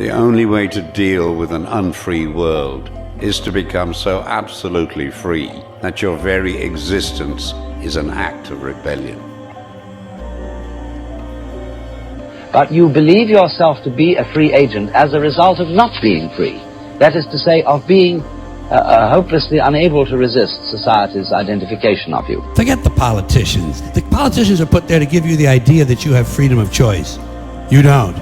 The only way to deal with an unfree world is to become so absolutely free that your very existence is an act of rebellion. But you believe yourself to be a free agent as a result of not being free. That is to say, of being hopelessly unable to resist society's identification of you. Forget the politicians. The politicians are put there to give you the idea that you have freedom of choice. You don't.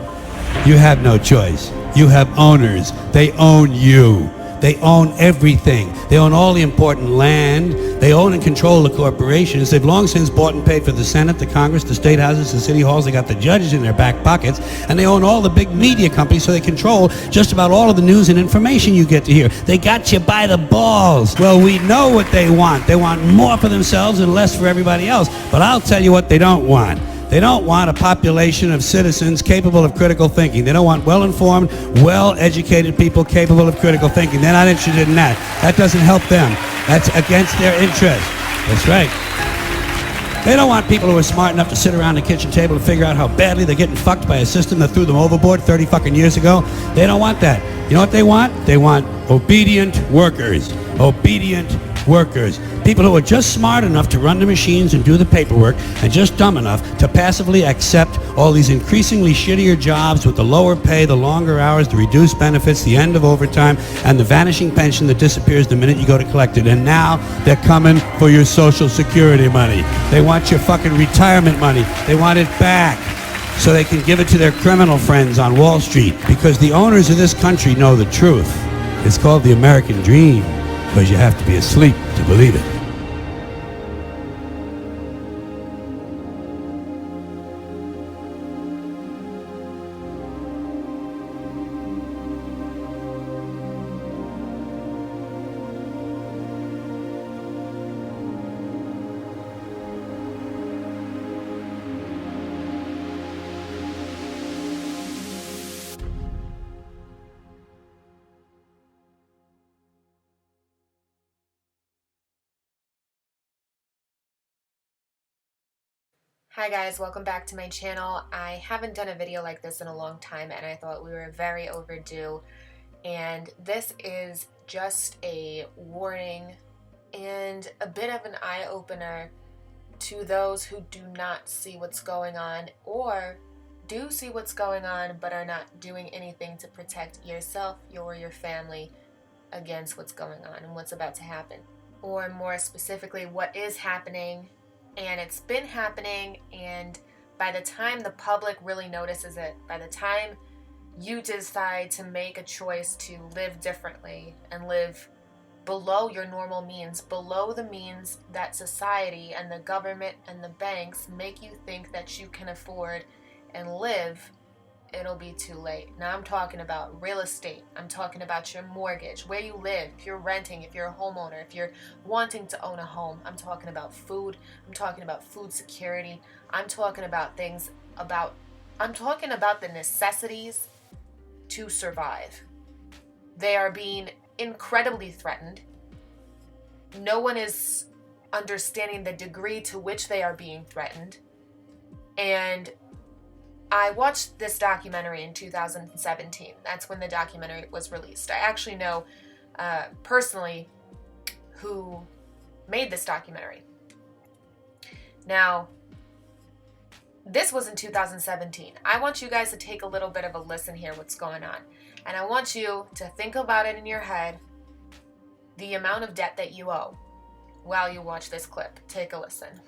You have no choice. You have owners. They own you. They own everything. They own all the important land. They own and control the corporations. They've long since bought and paid for the Senate, the Congress, the state houses, the city halls. They got the judges in their back pockets. And they own all the big media companies, so they control just about all of the news and information you get to hear. They got you by the balls. Well, we know what they want. They want more for themselves and less for everybody else. But I'll tell you what they don't want. They don't want a population of citizens capable of critical thinking. They don't want well-informed, well-educated people capable of critical thinking. They're not interested in that. That doesn't help them. That's against their interest. That's right. They don't want people who are smart enough to sit around the kitchen table and figure out how badly they're getting fucked by a system that threw them overboard 30 fucking years ago. They don't want that. You know what they want? They want obedient workers. Obedient workers. People who are just smart enough to run the machines and do the paperwork, and just dumb enough to passively accept all these increasingly shittier jobs with the lower pay, the longer hours, the reduced benefits, the end of overtime, and the vanishing pension that disappears the minute you go to collect it. And now they're coming for your Social Security money. They want your fucking retirement money. They want it back so they can give it to their criminal friends on Wall Street, because the owners of this country know the truth. It's called the American dream, because you have to be asleep to believe it. Hi guys, welcome back to my channel. I haven't done a video like this in a long time and I thought we were very overdue. And this is just a warning and a bit of an eye-opener to those who do not see what's going on, or do see what's going on but are not doing anything to protect yourself or your family against what's going on and what's about to happen. Or more specifically, what is happening. And it's been happening, and by the time the public really notices it, by the time you decide to make a choice to live differently and live below your normal means, below the means that society and the government and the banks make you think that you can afford and live, it'll be too late. Now I'm talking about real estate. I'm talking about your mortgage, where you live, if you're renting, if you're a homeowner, if you're wanting to own a home. I'm talking about food. I'm talking about food security. I'm talking about I'm talking about the necessities to survive. They are being incredibly threatened. No one is understanding the degree to which they are being threatened. And I watched this documentary in 2017. That's when the documentary was released. I actually know personally who made this documentary. Now, this was in 2017. I want you guys to take a little bit of a listen here what's going on. And I want you to think about it in your head, the amount of debt that you owe while you watch this clip. Take a listen.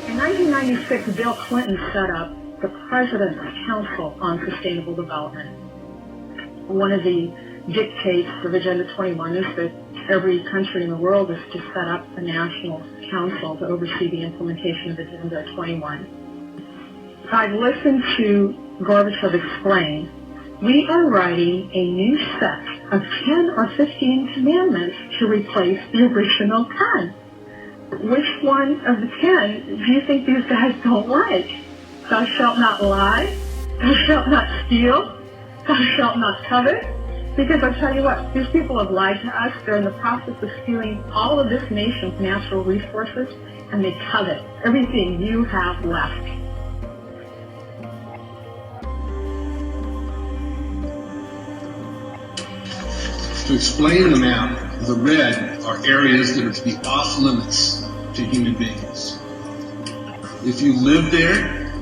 In 1996, Bill Clinton set up the President's Council on Sustainable Development. One of the dictates of Agenda 21 is that every country in the world is to set up a national council to oversee the implementation of Agenda 21. I've listened to Gorbachev explain, we are writing a new set of 10 or 15 commandments to replace the original 10. Which one of the 10 do you think these guys don't like? Thou shalt not lie, thou shalt not steal, thou shalt not covet. Because I'll tell you what, these people have lied to us. They're in the process of stealing all of this nation's natural resources, and they covet everything you have left. To explain the map, the red are areas that are to be off limits to human beings. If you live there,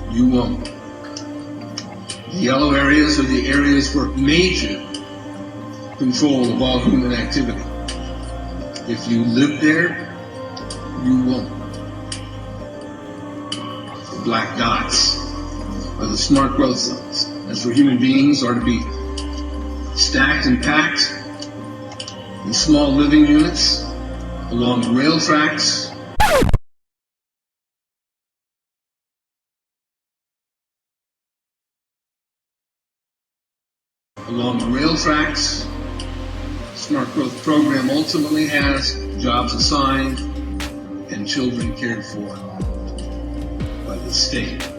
you won't. The yellow areas are the areas for major control of all human activity. If you live there, you won't. The black dots are the smart growth zones. As for human beings, are to be stacked and packed in small living units along rail tracks. Smart growth program ultimately has jobs assigned and children cared for by the state.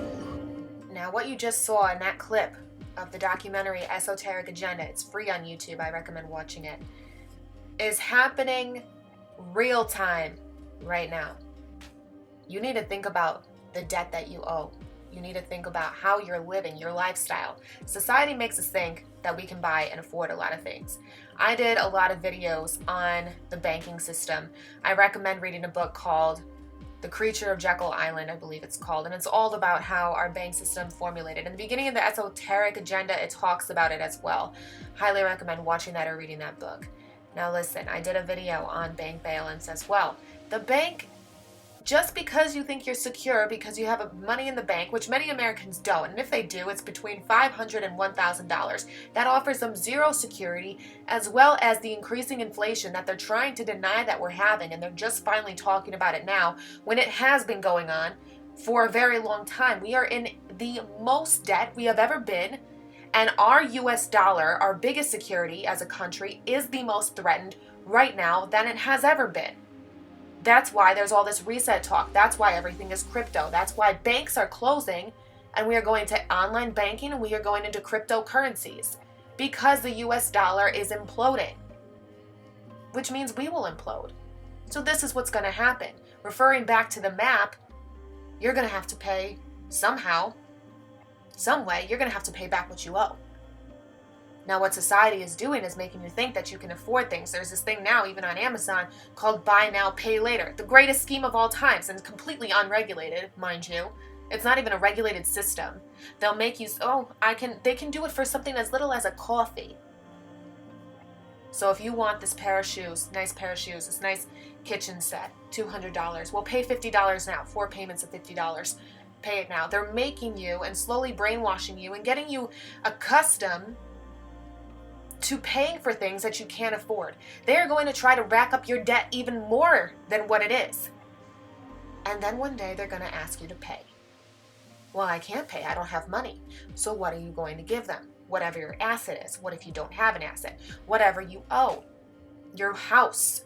Now, what you just saw in that clip of the documentary Esoteric Agenda, it's free on YouTube, I recommend watching it, is happening real time right now. You need to think about the debt that you owe. You need to think about how you're living, your lifestyle. Society makes us think that we can buy and afford a lot of things. I did a lot of videos on the banking system. I recommend reading a book called The Creature of Jekyll Island, I believe it's called, and it's all about how our bank system formulated. In the beginning of the Esoteric Agenda, it talks about it as well. Highly recommend watching that or reading that book. Now listen, I did a video on bank balance as well. The bank, just because you think you're secure because you have money in the bank, which many Americans don't, and if they do, it's between $500 and $1,000. That offers them zero security, as well as the increasing inflation that they're trying to deny that we're having, and they're just finally talking about it now, when it has been going on for a very long time. We are in the most debt we have ever been, and our US dollar, our biggest security as a country, is the most threatened right now than it has ever been. That's why there's all this reset talk. That's why everything is crypto. That's why banks are closing and we are going to online banking and we are going into cryptocurrencies, because the US dollar is imploding, which means we will implode. So this is what's going to happen. Referring back to the map, you're going to have to pay somehow, some way, you're going to have to pay back what you owe. Now, what society is doing is making you think that you can afford things. There's this thing now, even on Amazon, called buy now, pay later. The greatest scheme of all times, and completely unregulated, mind you. It's not even a regulated system. They'll make you, they can do it for something as little as a coffee. So if you want this pair of shoes, nice pair of shoes, this nice kitchen set, $200, well, pay $50 now, 4 payments of $50. Pay it now. They're making you and slowly brainwashing you and getting you accustomed to paying for things that you can't afford. They are going to try to rack up your debt even more than what it is. And then one day they're going to ask you to pay. Well, I can't pay. I don't have money. So what are you going to give them? Whatever your asset is. What if you don't have an asset? Whatever you owe. Your house.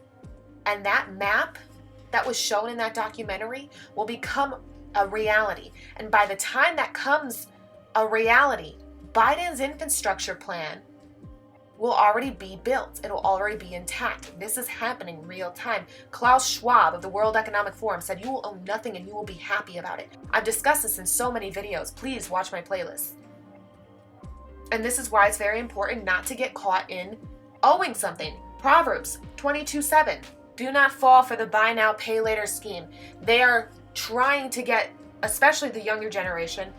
And that map that was shown in that documentary will become a reality. And by the time that comes a reality, Biden's infrastructure plan will already be built. It'll already be intact. This is happening real time. Klaus Schwab of the World Economic Forum said you will own nothing and you will be happy about it. I've discussed this in so many videos. Please watch my playlist. And this is why it's very important not to get caught in owing something. Proverbs 22:7. Do not fall for the buy now, pay later scheme. They are trying to get, especially the younger generation,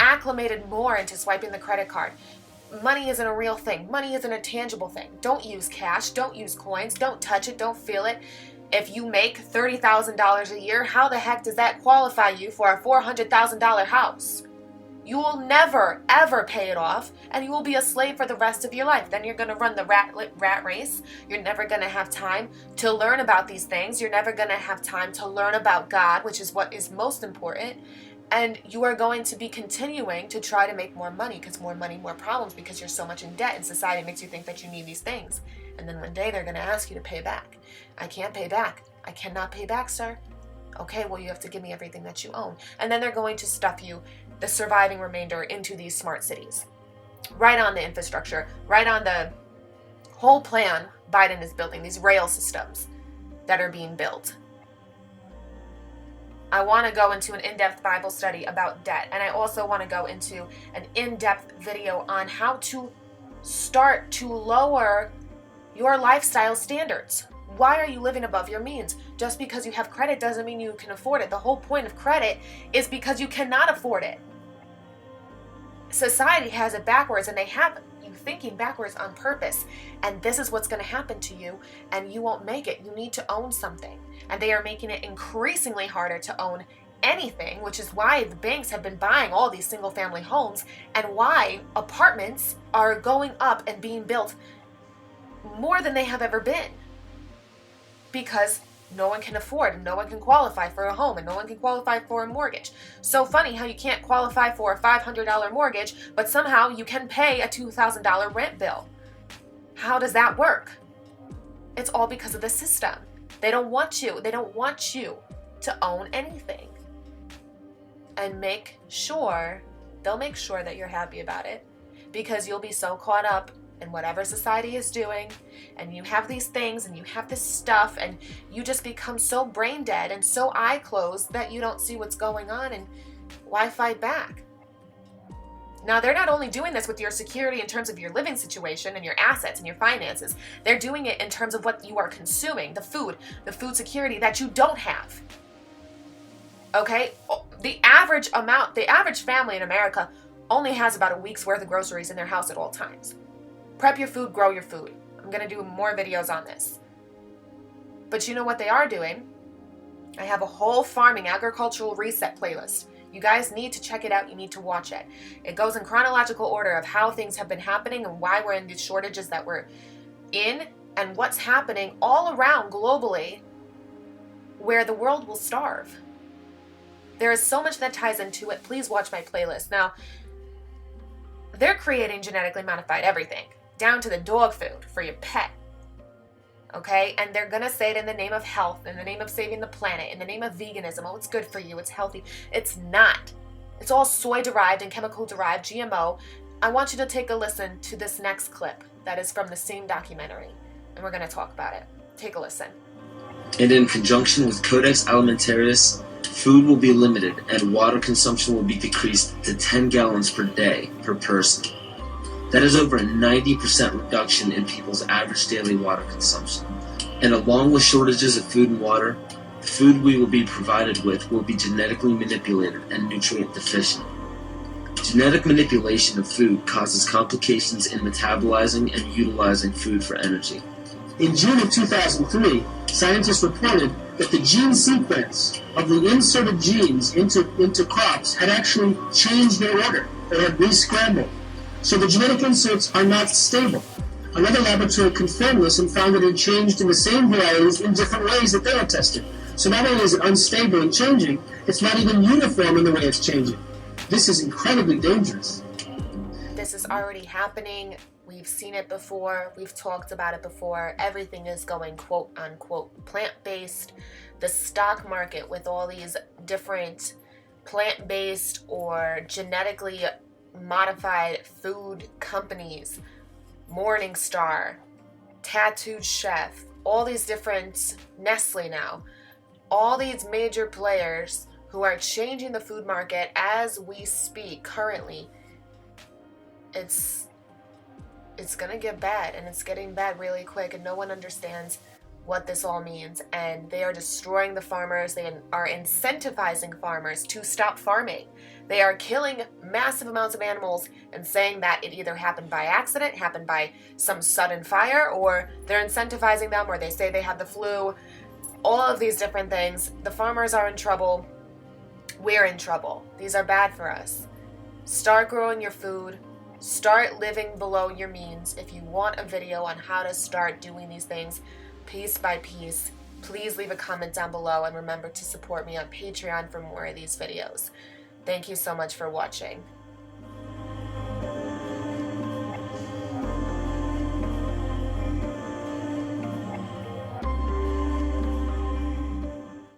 acclimated more into swiping the credit card. Money isn't a real thing. Money isn't a tangible thing. Don't use cash. Don't use coins. Don't touch it. Don't feel it. If you make $30,000 a year, how the heck does that qualify you for a $400,000 house? You will never, ever pay it off, and you will be a slave for the rest of your life. Then you're going to run the rat race. You're never going to have time to learn about these things. You're never going to have time to learn about God, which is what is most important. And you are going to be continuing to try to make more money, because more money, more problems, because you're so much in debt, and society makes you think that you need these things. And then one day they're going to ask you to pay back. I can't pay back. I cannot pay back, sir. Okay, well, you have to give me everything that you own. And then they're going to stuff you, the surviving remainder, into these smart cities. Right on the infrastructure, right on the whole plan Biden is building, these rail systems that are being built. I want to go into an in-depth Bible study about debt. And I also want to go into an in-depth video on how to start to lower your lifestyle standards. Why are you living above your means? Just because you have credit doesn't mean you can afford it. The whole point of credit is because you cannot afford it. Society has it backwards, and they have you thinking backwards on purpose. And this is what's going to happen to you, and you won't make it. You need to own something. And they are making it increasingly harder to own anything, which is why the banks have been buying all these single-family homes, and why apartments are going up and being built more than they have ever been. Because no one can afford, and no one can qualify for a home, and no one can qualify for a mortgage. So funny how you can't qualify for a $500 mortgage, but somehow you can pay a $2,000 rent bill. How does that work? It's all because of the system. They don't want you to own anything. And they'll make sure that you're happy about it, because you'll be so caught up in whatever society is doing, and you have these things and you have this stuff, and you just become so brain dead and so eye closed that you don't see what's going on, and why fight back? Now, they're not only doing this with your security in terms of your living situation and your assets and your finances, they're doing it in terms of what you are consuming, the food security that you don't have. Okay? The average family in America only has about a week's worth of groceries in their house at all times. Prep your food, grow your food. I'm going to do more videos on this. But you know what they are doing? I have a whole farming agricultural reset playlist. You guys need to check it out. You need to watch it. It goes in chronological order of how things have been happening and why we're in these shortages that we're in, and what's happening all around globally where the world will starve. There is so much that ties into it. Please watch my playlist. Now, they're creating genetically modified everything, down to the dog food for your pet. Okay? And they're going to say it in the name of health, in the name of saving the planet, in the name of veganism. Oh, it's good for you. It's healthy. It's not. It's all soy-derived and chemical-derived, GMO. I want you to take a listen to this next clip that is from the same documentary, and we're going to talk about it. Take a listen. And in conjunction with Codex Alimentarius, food will be limited and water consumption will be decreased to 10 gallons per day per person. That is over a 90% reduction in people's average daily water consumption. And along with shortages of food and water, the food we will be provided with will be genetically manipulated and nutrient deficient. Genetic manipulation of food causes complications in metabolizing and utilizing food for energy. In June of 2003, scientists reported that the gene sequence of the inserted genes into crops had actually changed their order, or had re-scrambled. So the genetic inserts are not stable. Another laboratory confirmed this and found that it changed in the same varieties in different ways that they were tested. So not only is it unstable and changing, it's not even uniform in the way it's changing. This is incredibly dangerous. This is already happening. We've seen it before. We've talked about it before. Everything is going quote unquote plant-based. The stock market with all these different plant-based or genetically modified food companies, Morningstar, Tattooed Chef, all these different, Nestle now, all these major players who are changing the food market as we speak currently. It's gonna get bad, and it's getting bad really quick, and no one understands what this all means. And they are destroying the farmers. They are incentivizing farmers to stop farming. They are killing massive amounts of animals and saying that it either happened by accident, happened by some sudden fire, or they're incentivizing them, or they say they have the flu. All of these different things. The farmers are in trouble. We're in trouble. These are bad for us. Start growing your food. Start living below your means. If you want a video on how to start doing these things piece by piece, please leave a comment down below, and remember to support me on Patreon for more of these videos. Thank you so much for watching.